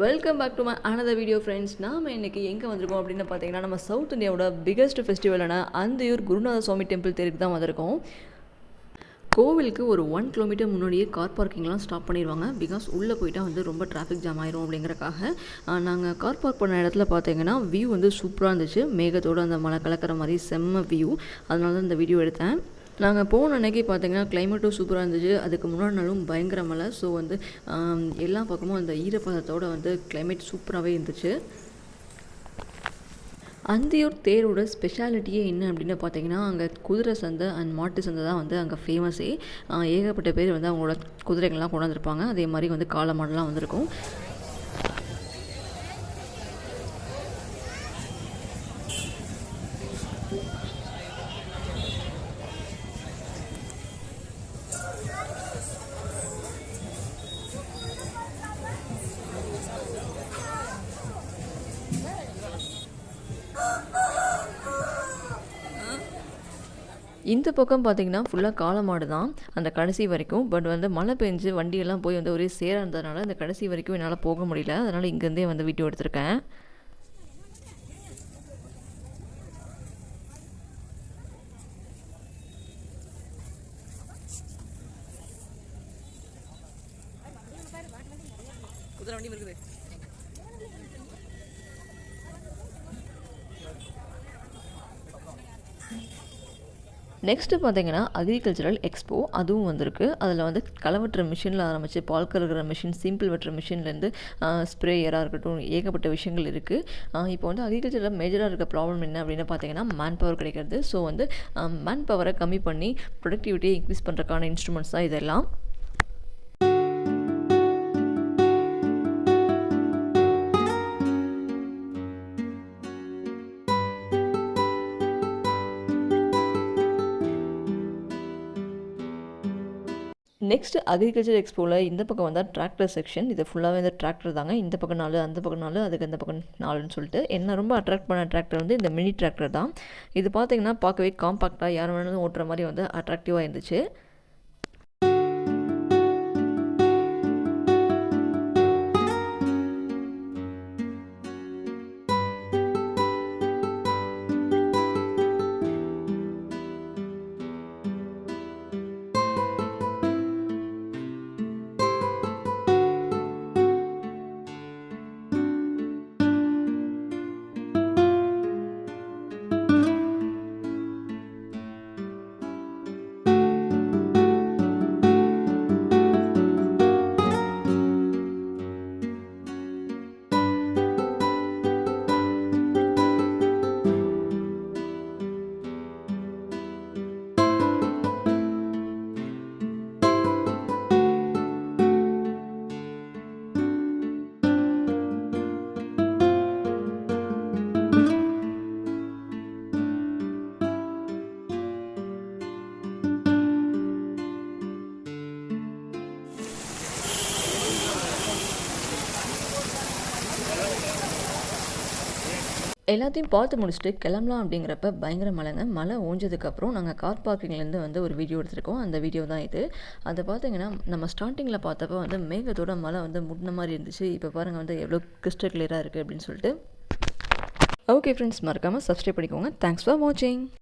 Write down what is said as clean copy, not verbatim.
Welcome back to my another video friends. நாம் இன்றைக்கி எங்கே வந்திருக்கோம் அப்படின்னு பார்த்தீங்கன்னா, நம்ம சவுத் இந்தியாவோட பிகெஸ்ட் ஃபெஸ்டிவலான அந்தியூர் குருநாத சுவாமி டெம்பிள் தேருக்கு தான் வந்திருக்கோம். கோவிலுக்கு ஒரு 1 கிலோமீட்டர் முன்னாடியே கார் பார்க்கிங்லாம் ஸ்டாப் பண்ணிடுவாங்க. பிகாஸ் உள்ளே போயிட்டால் வந்து ரொம்ப டிராஃபிக் ஜாம் ஆயிரும் அப்படிங்கிறக்காக. நாங்கள் கார் பார்க் பண்ண இடத்துல பார்த்தீங்கன்னா வியூ வந்து சூப்பராக இருந்துச்சு. மேகத்தோடு அந்த மலை கலக்கிற மாதிரி செம்ம வியூ. அதனால தான் இந்த வீடியோ எடுத்தேன். நாங்கள் போன அன்றைக்கி பார்த்தீங்கன்னா கிளைமேட்டும் சூப்பராக இருந்துச்சு. அதுக்கு முன்னாடி நாளும் பயங்கர மழை. ஸோ வந்து எல்லா பக்கமும் அந்த ஈரப்பதத்தோடு வந்து கிளைமேட் சூப்பராகவே இருந்துச்சு. அந்தியூர் தேரோட ஸ்பெஷாலிட்டியே என்ன அப்படின்னு பார்த்தீங்கன்னா, அங்கே குதிரை சந்தை அண்ட் மாட்டு சந்தை தான் வந்து அங்கே ஃபேமஸே. ஏகப்பட்ட பேர் வந்து அவங்களோட குதிரைகள்லாம் கொண்டு வந்திருப்பாங்க. அதே மாதிரி வந்து காளை மாடெலாம் வந்திருக்கும். இந்த பக்கம் பார்த்தீங்கன்னா ஃபுல்லாக காளை மாடு தான் அந்த கடைசி வரைக்கும். பட் வந்து மழை பெஞ்சு வண்டியெல்லாம் போய் வந்து ஒரே சேராக இருந்ததுனால அந்த கடைசி வரைக்கும் என்னால் போக முடியல. அதனால் இங்கேருந்தே வந்து வீடியோ எடுத்திருக்கேன். குதிரை வண்டி இருக்குது. நெக்ஸ்ட்டு பார்த்தீங்கன்னா அக்ரிகல்ச்சரல் எக்ஸ்போ அதுவும் வந்திருக்கு. அதில் வந்து களை வெட்டுற மிஷினில் ஆரம்பித்து பால் கறக்கிற மிஷின், சிம்பிள் வெட்டுற மிஷின்லேருந்து ஸ்ப்ரேயராக இருக்கட்டும், ஏகப்பட்ட விஷயங்கள் இருக்குது. இப்போ வந்து அக்ரிகல்ச்சரில் மேஜராக இருக்க ப்ராப்ளம் என்ன அப்படின்னு பார்த்தீங்கன்னா மேன் பவர் கிடைக்கிறது. ஸோ வந்து மேன் பவரை கம்மி பண்ணி ப்ரொடக்டிவிட்டியை இன்க்ரீஸ் பண்ணுறதுக்கான இன்ஸ்ட்ருமெண்ட்ஸ் தான் இதெல்லாம். நெக்ஸ்ட் அக்ரிகல்ச்சர் எக்ஸ்போவில் இந்த பக்கம் வந்தால் டிராக்டர் செக்ஷன். இது ஃபுல்லாகவே வந்து டிராக்டர் தாங்க. இந்த பக்கம் 4, அந்த பக்கம் 4, அதுக்கு அந்த பக்கம் 4ன்னு சொல்லிட்டு என்ன ரொம்ப அட்ராக்ட் பண்ண டிராக்டர் வந்து இந்த மினி டிராக்டர் தான். இது பார்த்திங்கன்னா பார்க்கவே காம்பாக்டாக யார் வேணாலும் ஓட்டுற மாதிரி வந்து அட்ராக்டிவாக இருந்துச்சு. எல்லாத்தையும் பார்த்து முடிச்சுட்டு கிளம்பலாம் அப்படிங்கிறப்ப பயங்கர மழைங்க. மழை ஓஞ்சதுக்கப்புறம் நாங்கள் கார் பார்க்கிங்லேருந்து வந்து ஒரு வீடியோ எடுத்திருக்கோம். அந்த வீடியோ தான் இது. அதை பார்த்தீங்கன்னா நம்ம ஸ்டார்டிங்கில் பார்த்தப்போ வந்து மேகத்தோட மழை வந்து முட்டின மாதிரி இருந்துச்சு. இப்போ பாருங்கள் வந்து எவ்வளோ கிறிஸ்டல் கிளியராக இருக்குது அப்படின்னு சொல்லிட்டு. ஓகே ஃப்ரெண்ட்ஸ், மறக்காமல் சப்ஸ்கிரைப் பண்ணிக்கோங்க. தேங்க்ஸ் ஃபார் வாட்சிங்.